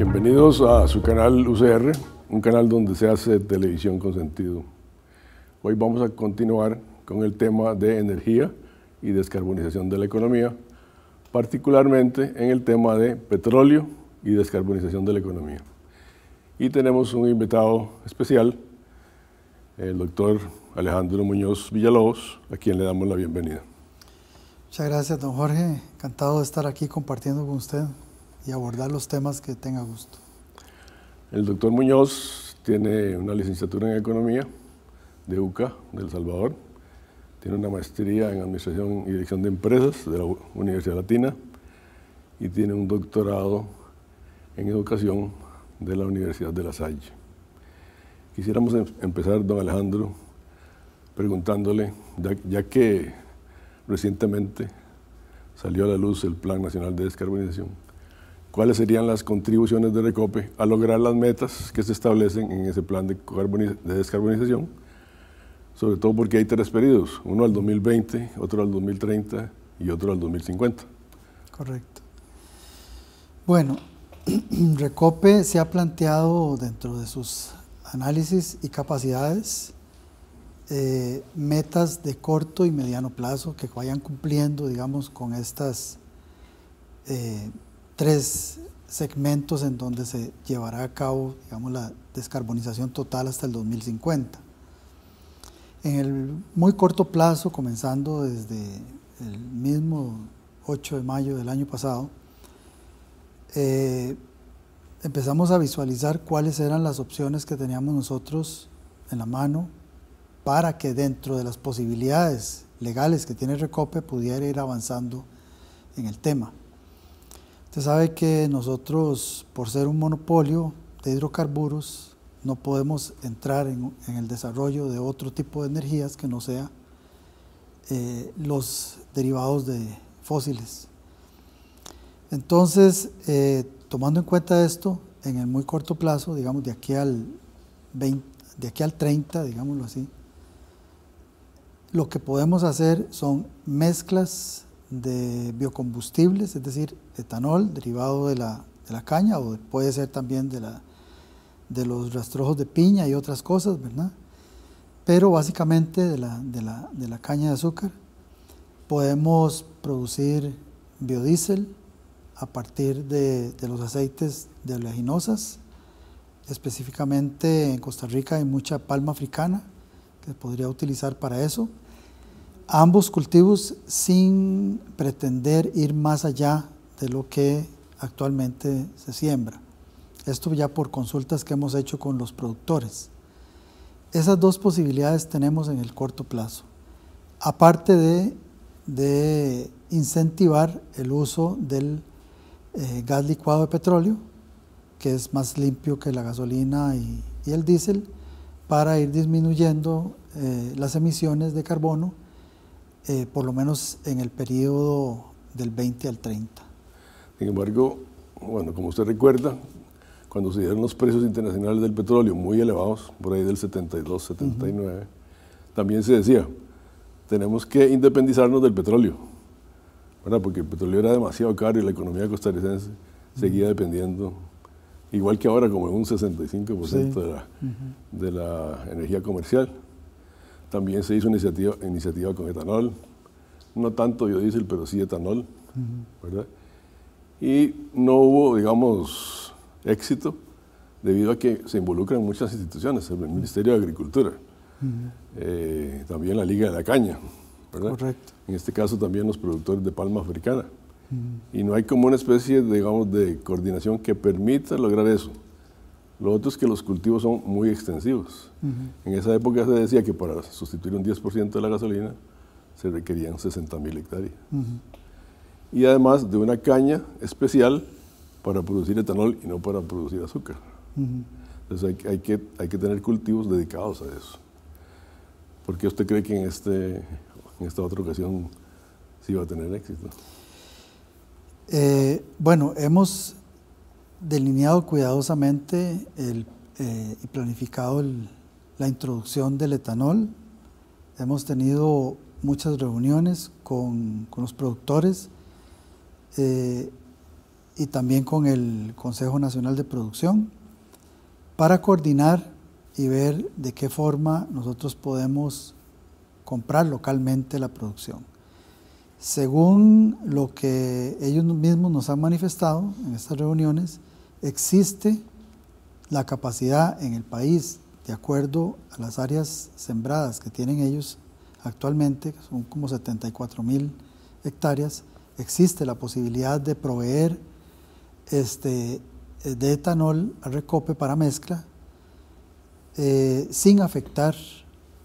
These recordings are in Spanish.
Bienvenidos a su canal UCR, un canal donde se hace televisión con sentido. Hoy vamos a continuar con el tema de energía y descarbonización de la economía, particularmente en el tema de petróleo y descarbonización de la economía. Y tenemos un invitado especial, el doctor Alejandro Muñoz Villalobos, a quien le damos la bienvenida. Muchas gracias, don Jorge. Encantado de estar aquí compartiendo con usted y abordar los temas que tenga gusto. El doctor Muñoz tiene una licenciatura en Economía de UCA, de El Salvador. Tiene una maestría en Administración y Dirección de Empresas de la Universidad Latina y tiene un doctorado en Educación de la Universidad de La Salle. Quisiéramos empezar, don Alejandro, preguntándole, ya que recientemente salió a la luz el Plan Nacional de Descarbonización, ¿cuáles serían las contribuciones de Recope a lograr las metas que se establecen en ese plan de descarbonización? Sobre todo porque hay tres periodos, uno al 2020, otro al 2030 y otro al 2050. Correcto. Bueno, Recope se ha planteado dentro de sus análisis y capacidades metas de corto y mediano plazo que vayan cumpliendo, digamos, con estas tres segmentos en donde se llevará a cabo, digamos, la descarbonización total hasta el 2050. En el muy corto plazo, comenzando desde el mismo 8 de mayo del año pasado, empezamos a visualizar cuáles eran las opciones que teníamos nosotros en la mano para que dentro de las posibilidades legales que tiene Recope pudiera ir avanzando en el tema. Usted sabe que nosotros, por ser un monopolio de hidrocarburos, no podemos entrar en el desarrollo de otro tipo de energías que no sea los derivados de fósiles. Entonces, tomando en cuenta esto, en el muy corto plazo, digamos de aquí al 30, digámoslo así, lo que podemos hacer son mezclas de biocombustibles, es decir, etanol derivado de la caña, o puede ser también de los rastrojos de piña y otras cosas, ¿verdad? Pero básicamente de la caña de azúcar. Podemos producir biodiesel a partir de los aceites de oleaginosas. Específicamente en Costa Rica hay mucha palma africana que se podría utilizar para eso. Ambos cultivos sin pretender ir más allá de lo que actualmente se siembra. Esto ya por consultas que hemos hecho con los productores. Esas dos posibilidades tenemos en el corto plazo. Aparte de incentivar el uso del gas licuado de petróleo, que es más limpio que la gasolina y el diésel, para ir disminuyendo las emisiones de carbono, por lo menos en el periodo del 20 al 30. Sin embargo, bueno, como usted recuerda, cuando se dieron los precios internacionales del petróleo muy elevados, por ahí del 72, 79, también se decía, tenemos que independizarnos del petróleo, ¿verdad? Porque el petróleo era demasiado caro y la economía costarricense seguía dependiendo, igual que ahora, como en un 65% de la energía comercial. También se hizo iniciativa con etanol, no tanto biodiesel, pero sí etanol, ¿verdad? Y no hubo, digamos, éxito debido a que se involucran muchas instituciones, el Ministerio de Agricultura, también la Liga de la Caña, ¿verdad? Correcto. En este caso también los productores de palma africana. Y no hay como una especie, digamos, de coordinación que permita lograr eso. Lo otro es que los cultivos son muy extensivos. En esa época se decía que para sustituir un 10% de la gasolina se requerían 60.000 hectáreas. Y además de una caña especial para producir etanol y no para producir azúcar. Entonces hay que tener cultivos dedicados a eso. ¿Por qué usted cree que en esta otra ocasión sí va a tener éxito? Bueno, hemos delineado cuidadosamente y planificado la introducción del etanol. Hemos tenido muchas reuniones con los productores y también con el Consejo Nacional de Producción para coordinar y ver de qué forma nosotros podemos comprar localmente la producción. Según lo que ellos mismos nos han manifestado en estas reuniones, existe la capacidad en el país, de acuerdo a las áreas sembradas que tienen ellos actualmente, que son como 74,000 hectáreas, existe la posibilidad de proveer de etanol a recope para mezcla sin afectar,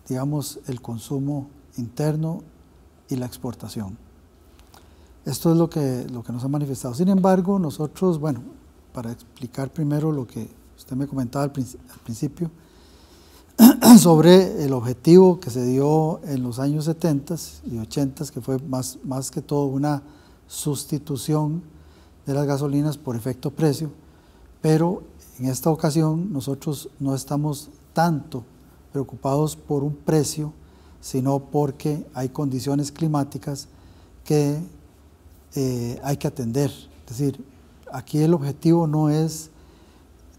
digamos, el consumo interno y la exportación. Esto es lo que nos ha manifestado. Sin embargo, nosotros, bueno, para explicar primero lo que usted me comentaba al principio, sobre el objetivo que se dio en los años 70 y 80, que fue más que todo una sustitución de las gasolinas por efecto precio, pero en esta ocasión nosotros no estamos tanto preocupados por un precio, sino porque hay condiciones climáticas que hay que atender. Es decir, aquí el objetivo no es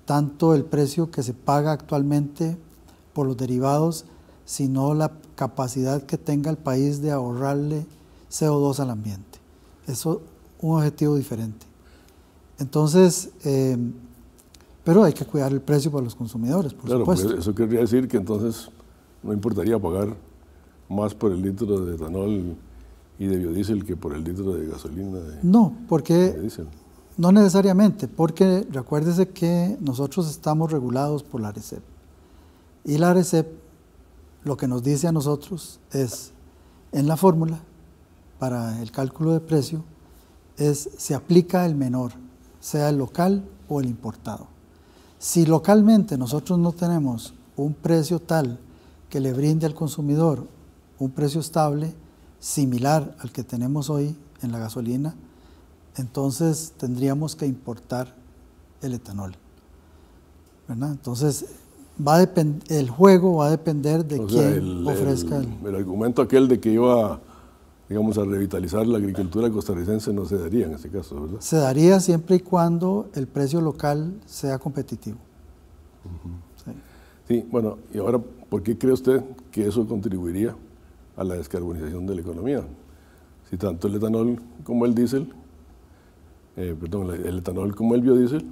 tanto el precio que se paga actualmente por los derivados, sino la capacidad que tenga el país de ahorrarle CO2 al ambiente. Eso es un objetivo diferente. Entonces, pero hay que cuidar el precio para los consumidores, por supuesto. Claro, eso querría decir que entonces no importaría pagar más por el litro de etanol y de biodiesel que por el litro de gasolina. No, porque de diésel. No necesariamente, porque recuérdese que nosotros estamos regulados por la ARECEP. Y la ARECEP lo que nos dice a nosotros es, en la fórmula, para el cálculo de precio, se aplica el menor, sea el local o el importado. Si localmente nosotros no tenemos un precio tal que le brinde al consumidor un precio estable, similar al que tenemos hoy en la gasolina, entonces tendríamos que importar el etanol, ¿verdad? Entonces el juego va a depender de quién ofrezca el argumento aquel de que iba, digamos, a revitalizar la agricultura costarricense no se daría en este caso, ¿verdad? Se daría siempre y cuando el precio local sea competitivo. Sí, bueno, y ahora, ¿por qué cree usted que eso contribuiría a la descarbonización de la economía? Si tanto el etanol como el diésel, el etanol como el biodiesel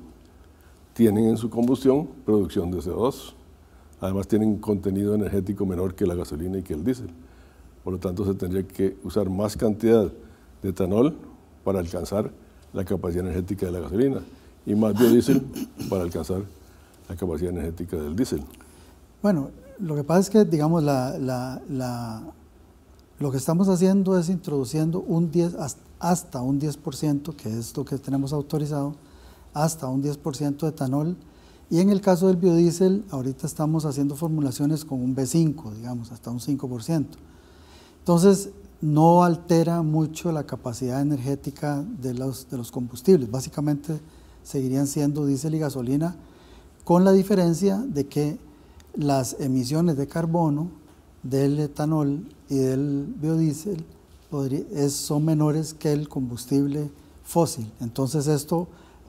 tienen en su combustión producción de CO2. Además tienen contenido energético menor que la gasolina y que el diésel. Por lo tanto, se tendría que usar más cantidad de etanol para alcanzar la capacidad energética de la gasolina y más biodiesel para alcanzar la capacidad energética del diésel. Bueno, lo que pasa es que, digamos, lo que estamos haciendo es introduciendo hasta un 10%, que es lo que tenemos autorizado, hasta un 10% de etanol. Y en el caso del biodiesel, ahorita estamos haciendo formulaciones con un B5, digamos, hasta un 5%. Entonces, no altera mucho la capacidad energética de los combustibles. Básicamente, seguirían siendo diésel y gasolina, con la diferencia de que las emisiones de carbono del etanol y del biodiesel son menores que el combustible fósil. Entonces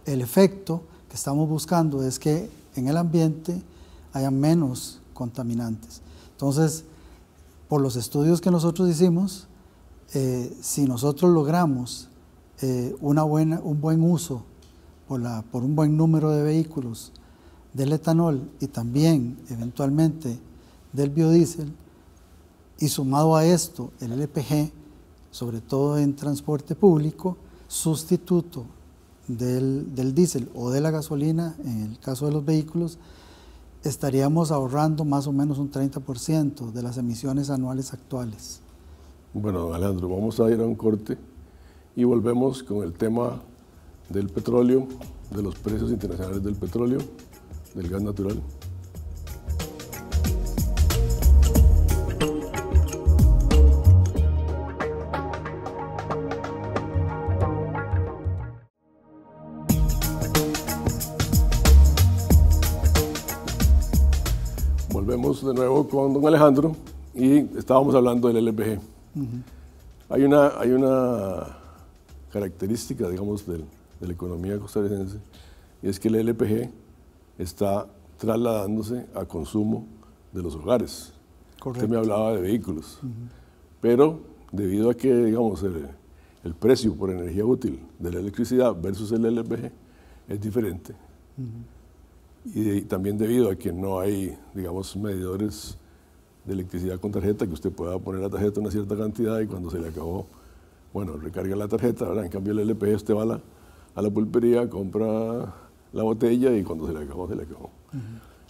el efecto que estamos buscando es que en el ambiente haya menos contaminantes. Entonces, por los estudios que nosotros hicimos, si nosotros logramos un buen uso por un buen número de vehículos del etanol y también eventualmente del biodiesel, y sumado a esto el LPG, sobre todo en transporte público, sustituto del diésel o de la gasolina, en el caso de los vehículos, estaríamos ahorrando más o menos un 30% de las emisiones anuales actuales. Bueno, don Alejandro, vamos a ir a un corte y volvemos con el tema del petróleo, de los precios internacionales del petróleo, del gas natural. Volvemos de nuevo con don Alejandro y estábamos hablando del LPG. Hay una característica, digamos, del de la economía costarricense, y es que el LPG está trasladándose a consumo de los hogares. Correcto. Usted me hablaba de vehículos, pero debido a que, digamos, el precio por energía útil de la electricidad versus el LPG es diferente, y también debido a que no hay, digamos, medidores de electricidad con tarjeta, que usted pueda poner la tarjeta una cierta cantidad y cuando se le acabó, bueno, recarga la tarjeta, ¿verdad? En cambio el LPG usted va a la pulpería, compra la botella y cuando se le acabó, se le acabó.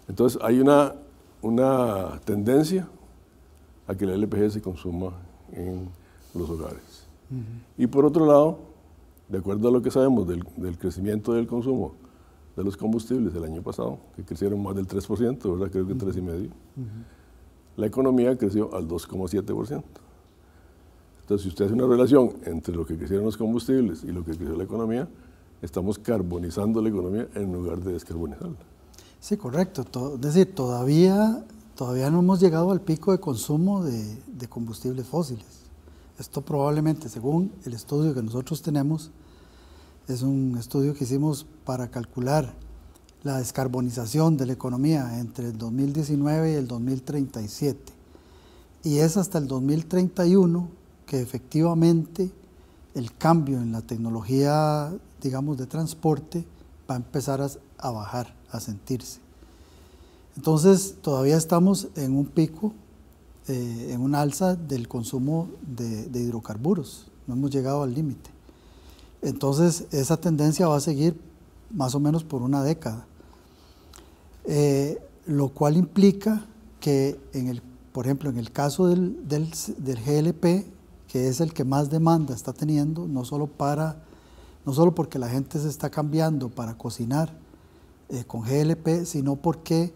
Entonces hay una tendencia a que el LPG se consuma en los hogares. Y por otro lado, de acuerdo a lo que sabemos del crecimiento del consumo de los combustibles el año pasado, que crecieron más del 3%, ¿verdad? Creo que 3,5%, la economía creció al 2,7%. Entonces, si usted hace una relación entre lo que crecieron los combustibles y lo que creció la economía, estamos carbonizando la economía en lugar de descarbonizarla. Sí, correcto. Es decir, todavía no hemos llegado al pico de consumo de combustibles fósiles. Esto probablemente, según el estudio que nosotros tenemos, es un estudio que hicimos para calcular la descarbonización de la economía entre el 2019 y el 2037. Y es hasta el 2031 que efectivamente el cambio en la tecnología, digamos, de transporte va a empezar a bajar, a sentirse. Entonces, todavía estamos en un pico, en una alza del consumo de hidrocarburos. No hemos llegado al límite. Entonces, esa tendencia va a seguir más o menos por una década. Lo cual implica que, por ejemplo, en el caso del GLP, que es el que más demanda está teniendo, no solo porque la gente se está cambiando para cocinar con GLP, sino porque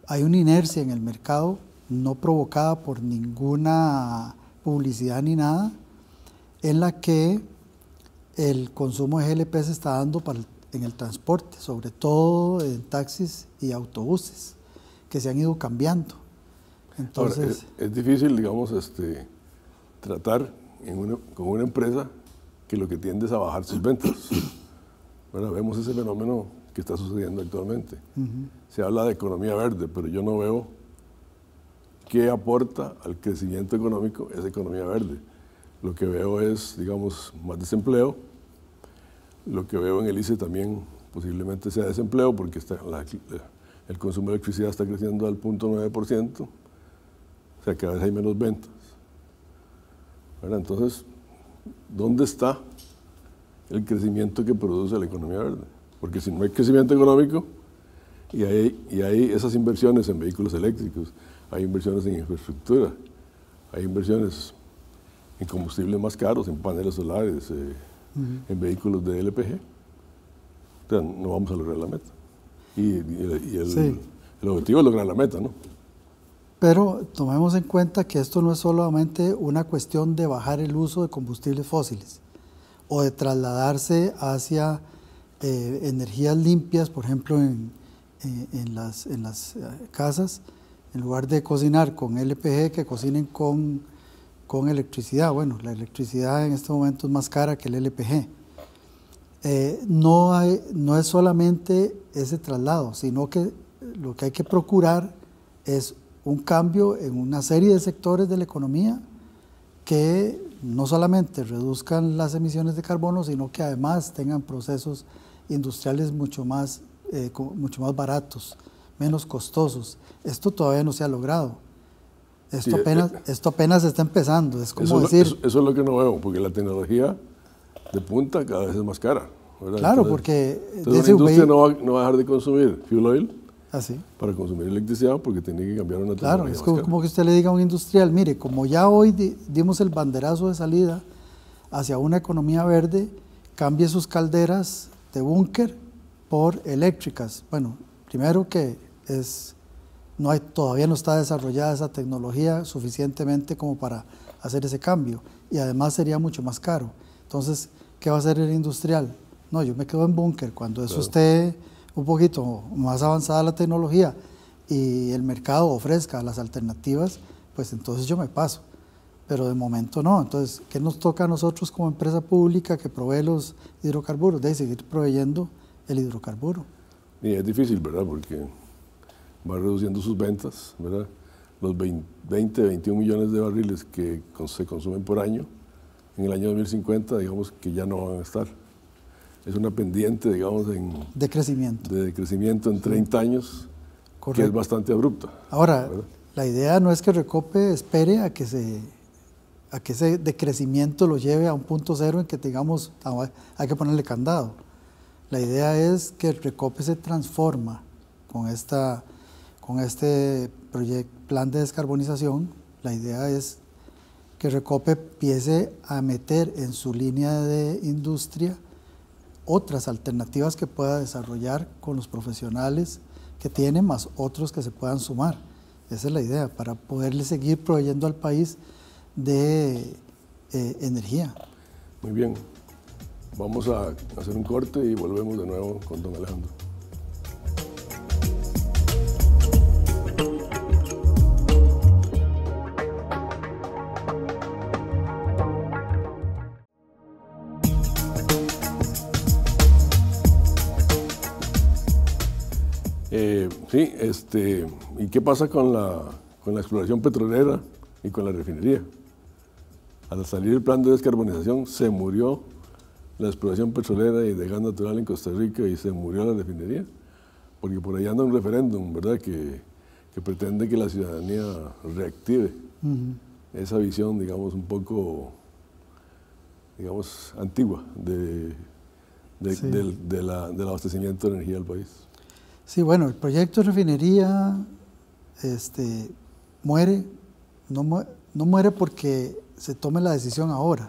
hay una inercia en el mercado, no provocada por ninguna publicidad ni nada, en la que el consumo de GLP se está dando en el transporte, sobre todo en taxis y autobuses, que se han ido cambiando. Entonces, ahora, es difícil, digamos, tratar con una empresa que lo que tiende es a bajar sus ventas. Bueno, vemos ese fenómeno que está sucediendo actualmente. Se habla de economía verde, pero yo no veo qué aporta al crecimiento económico esa economía verde. Lo que veo es, digamos, más desempleo. Lo que veo en el ICE también posiblemente sea desempleo, porque el consumo de electricidad está creciendo al 0,9%, o sea, cada vez hay menos ventas. ¿Verdad? Entonces, ¿dónde está el crecimiento que produce la economía verde? Porque si no hay crecimiento económico y hay esas inversiones en vehículos eléctricos, hay inversiones en infraestructura, hay inversiones en combustibles más caros, en paneles solares, en vehículos de LPG, o sea, no vamos a lograr la meta. El objetivo es lograr la meta, ¿no? Pero tomemos en cuenta que esto no es solamente una cuestión de bajar el uso de combustibles fósiles o de trasladarse hacia energías limpias, por ejemplo, en las casas, en lugar de cocinar con LPG, que cocinen con electricidad. Bueno, la electricidad en este momento es más cara que el LPG. No es solamente ese traslado, sino que lo que hay que procurar es un cambio en una serie de sectores de la economía que no solamente reduzcan las emisiones de carbono, sino que además tengan procesos industriales mucho más baratos, menos costosos. Esto todavía no se ha logrado. Esto apenas está empezando. Es como decir... Eso es lo que no veo, porque la tecnología de punta cada vez es más cara, ¿verdad? Claro, entonces una industria no va a dejar de consumir fuel oil para consumir electricidad, porque tiene que cambiar una tecnología. Claro, es como que usted le diga a un industrial, mire, como ya hoy dimos el banderazo de salida hacia una economía verde, cambie sus calderas de búnker por eléctricas. Bueno, primero que todavía no está desarrollada esa tecnología suficientemente como para hacer ese cambio, y además sería mucho más caro. Entonces, ¿qué va a hacer el industrial? No, yo me quedo en búnker. Cuando eso esté un poquito más avanzada la tecnología y el mercado ofrezca las alternativas, pues entonces yo me paso. pero de momento no. Entonces, ¿qué nos toca a nosotros como empresa pública que provee los hidrocarburos? De seguir proveyendo el hidrocarburo. Y es difícil, ¿verdad? Porque va reduciendo sus ventas, ¿verdad? Los 20, 21 millones de barriles que se consumen por año, en el año 2050, digamos que ya no van a estar. Es una pendiente, digamos, de crecimiento. De crecimiento en 30 años, correcto, que es bastante abrupta. Ahora, ¿verdad? La idea no es que Recope espere a que ese decrecimiento lo lleve a un punto cero en que digamos hay que ponerle candado. La idea es que Recope se transforma con este plan de descarbonización. La idea es que Recope empiece a meter en su línea de industria otras alternativas que pueda desarrollar con los profesionales que tiene, más otros que se puedan sumar. Esa es la idea, para poderle seguir proveyendo al país de energía. Muy bien. Vamos a hacer un corte y volvemos de nuevo con don Alejandro. Sí, ¿y qué pasa con la exploración petrolera y con la refinería? Al salir el plan de descarbonización se murió la exploración petrolera y de gas natural en Costa Rica y se murió la refinería, porque por ahí anda un referéndum, ¿verdad?, que pretende que la ciudadanía reactive esa visión, digamos, un poco, digamos, antigua del abastecimiento de energía del país. Sí, bueno, el proyecto de refinería muere, no muere porque se tome la decisión ahora,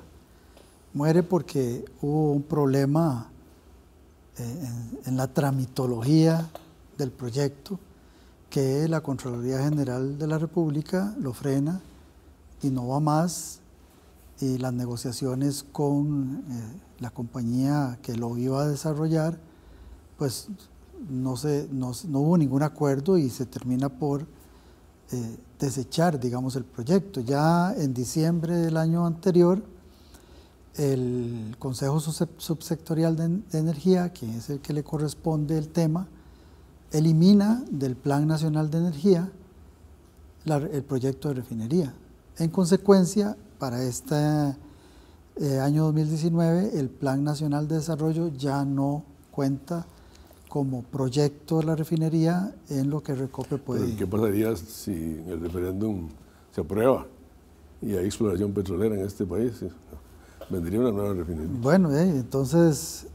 muere porque hubo un problema en la tramitología del proyecto, que la Contraloría General de la República lo frena y no va más, y las negociaciones con la compañía que lo iba a desarrollar, pues no hubo ningún acuerdo y se termina por desechar, digamos, el proyecto. Ya en diciembre del año anterior, el Consejo Subsectorial de Energía, que es el que le corresponde el tema, elimina del Plan Nacional de Energía el proyecto de refinería. En consecuencia, para este año 2019, el Plan Nacional de Desarrollo ya no cuenta como proyecto de la refinería en lo que Recope puede ir. ¿Qué pasaría si el referéndum se aprueba y hay exploración petrolera en este país? Vendría una nueva refinería. Bueno, entonces,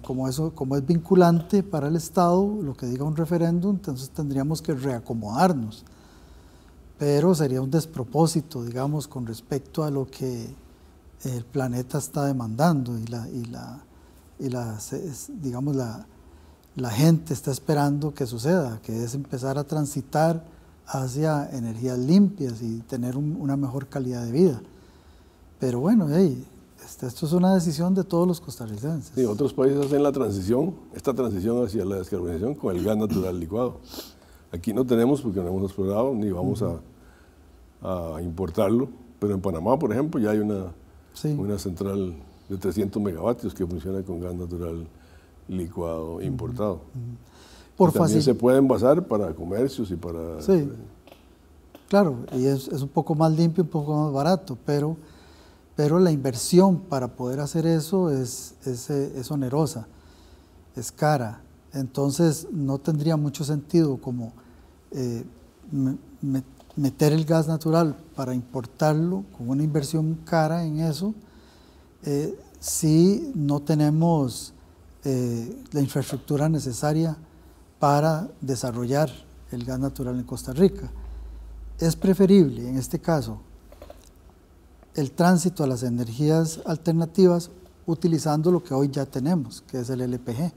como es vinculante para el Estado, lo que diga un referéndum, entonces tendríamos que reacomodarnos. Pero sería un despropósito, digamos, con respecto a lo que el planeta está demandando digamos, la gente está esperando que suceda, que es empezar a transitar hacia energías limpias y tener una mejor calidad de vida. Pero bueno, esto es una decisión de todos los costarricenses. Sí, otros países hacen esta transición hacia la descarbonización con el gas natural licuado. Aquí no tenemos porque no hemos explorado ni vamos a importarlo, pero en Panamá, por ejemplo, ya hay una central de 300 megavatios que funciona con gas natural licuado importado. También se pueden basar para comercios y para... Sí, claro, y es un poco más limpio, un poco más barato, pero la inversión para poder hacer eso es onerosa, es cara. Entonces no tendría mucho sentido como meter el gas natural para importarlo con una inversión cara en eso, si no tenemos la infraestructura necesaria para desarrollar el gas natural en Costa Rica. Es preferible, en este caso, el tránsito a las energías alternativas utilizando lo que hoy ya tenemos, que es el LPG,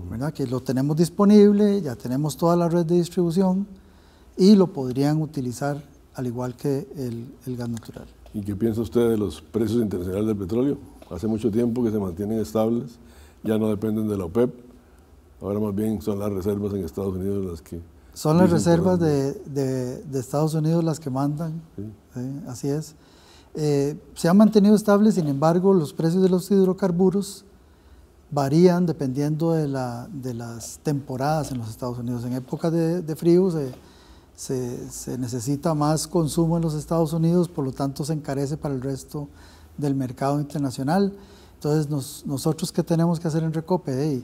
¿verdad? Que lo tenemos disponible, ya tenemos toda la red de distribución y lo podrían utilizar al igual que el gas natural. ¿Y qué piensa usted de los precios internacionales del petróleo? Hace mucho tiempo que se mantienen estables, ya no dependen de la OPEP, ahora más bien son las reservas en Estados Unidos las que... Son las reservas de Estados Unidos las que mandan, sí. Así es. Se han mantenido estables, sin embargo, los precios de los hidrocarburos varían dependiendo de las temporadas en los Estados Unidos. En épocas de frío se necesita más consumo en los Estados Unidos, por lo tanto se encarece para el resto del mercado internacional. Entonces nosotros, ¿qué tenemos que hacer en Recope?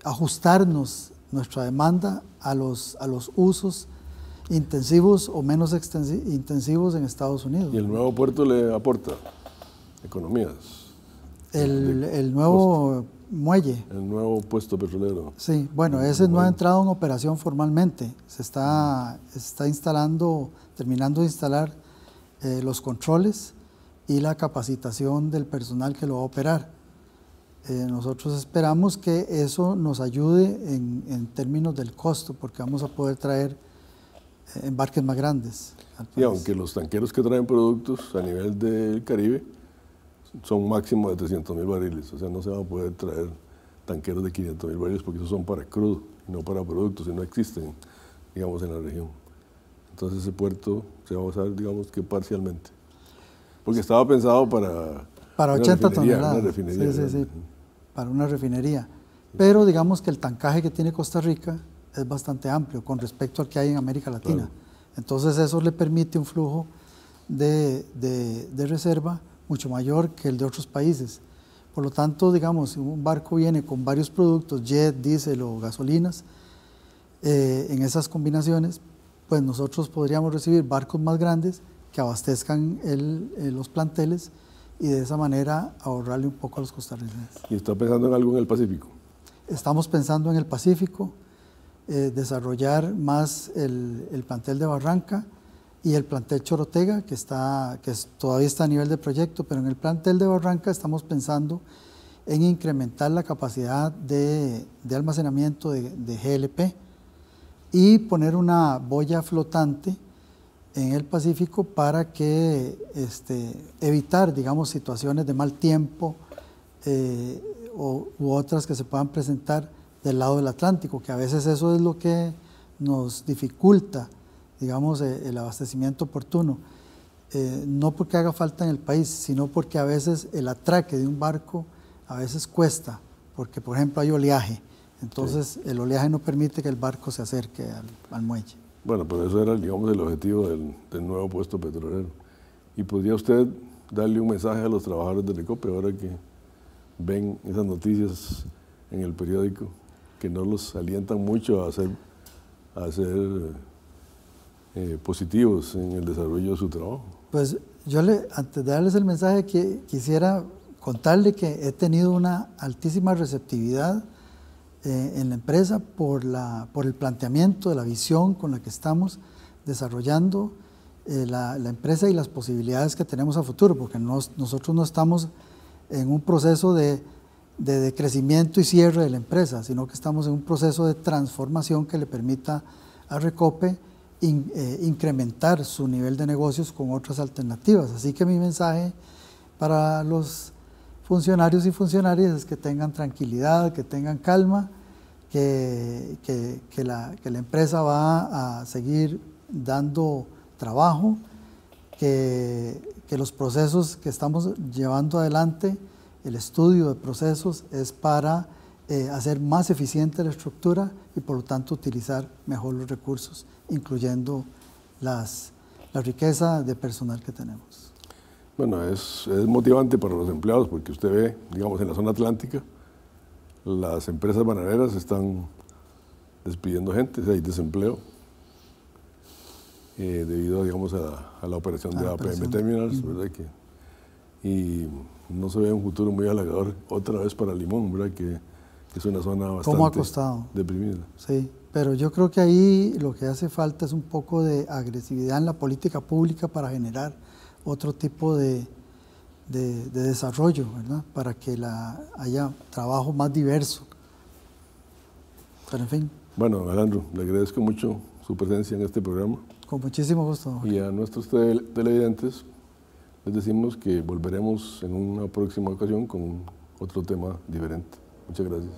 Ajustarnos nuestra demanda a los usos intensivos o menos intensivos en Estados Unidos. ¿Y el nuevo puerto le aporta economías? El nuevo muelle. El nuevo puesto petrolero. Sí, bueno, ese no ha entrado en operación formalmente. Se está instalando, terminando de instalar los controles y la capacitación del personal que lo va a operar. Nosotros esperamos que eso nos ayude en términos del costo, porque vamos a poder traer embarques más grandes. Y aunque los tanqueros que traen productos a nivel del Caribe son máximo de 300,000 barriles, o sea, no se van a poder traer tanqueros de 500,000 barriles porque esos son para crudo y no para productos y no existen, digamos, en la región. Entonces ese puerto se va a usar, digamos, que parcialmente. Porque estaba pensado para 80 toneladas. Una refinería. Sí, para una refinería. Pero digamos que el tancaje que tiene Costa Rica es bastante amplio con respecto al que hay en América Latina. Claro. Entonces eso le permite un flujo de reserva mucho mayor que el de otros países. Por lo tanto, digamos, si un barco viene con varios productos, jet, diésel o gasolinas, en esas combinaciones, pues nosotros podríamos recibir barcos más grandes que abastezcan los planteles y de esa manera ahorrarle un poco a los costarricenses. ¿Y está pensando en algo en el Pacífico? Estamos pensando en el Pacífico, desarrollar más el plantel de Barranca y el plantel Chorotega, que todavía está a nivel de proyecto, pero en el plantel de Barranca estamos pensando en incrementar la capacidad de almacenamiento de GLP y poner una boya flotante en el Pacífico para que evitar, digamos, situaciones de mal tiempo u otras que se puedan presentar del lado del Atlántico, que a veces eso es lo que nos dificulta, digamos, el abastecimiento oportuno. No porque haga falta en el país, sino porque a veces el atraque de un barco a veces cuesta, porque por ejemplo hay oleaje, entonces sí, el oleaje no permite que el barco se acerque al muelle. Bueno, pero eso era, digamos, el objetivo del nuevo puesto petrolero. ¿Y podría usted darle un mensaje a los trabajadores de Recope ahora que ven esas noticias en el periódico, que no los alientan mucho a ser positivos en el desarrollo de su trabajo? Pues yo, antes de darles el mensaje, quisiera contarle que he tenido una altísima receptividad en la empresa por el planteamiento de la visión con la que estamos desarrollando la empresa y las posibilidades que tenemos a futuro, porque nosotros no estamos en un proceso de crecimiento y cierre de la empresa, sino que estamos en un proceso de transformación que le permita a Recope incrementar su nivel de negocios con otras alternativas. Así que mi mensaje para los funcionarios y funcionarias es que tengan tranquilidad, que tengan calma, que la empresa va a seguir dando trabajo, que los procesos que estamos llevando adelante, el estudio de procesos es para hacer más eficiente la estructura y por lo tanto utilizar mejor los recursos, incluyendo la riqueza de personal que tenemos. Bueno, es motivante para los empleados porque usted ve, digamos, en la zona atlántica, las empresas bananeras están despidiendo gente, o sea, hay desempleo debido, digamos, a la operación de APM Terminals, ¿verdad? Y no se ve un futuro muy halagador otra vez para Limón, ¿verdad? Que es una zona bastante deprimida. Sí, pero yo creo que ahí lo que hace falta es un poco de agresividad en la política pública para generar otro tipo de desarrollo, ¿verdad? Para que haya trabajo más diverso. Pero en fin. Bueno, Alejandro, le agradezco mucho su presencia en este programa. Con muchísimo gusto. Y a nuestros televidentes les decimos que volveremos en una próxima ocasión con otro tema diferente. Muchas gracias.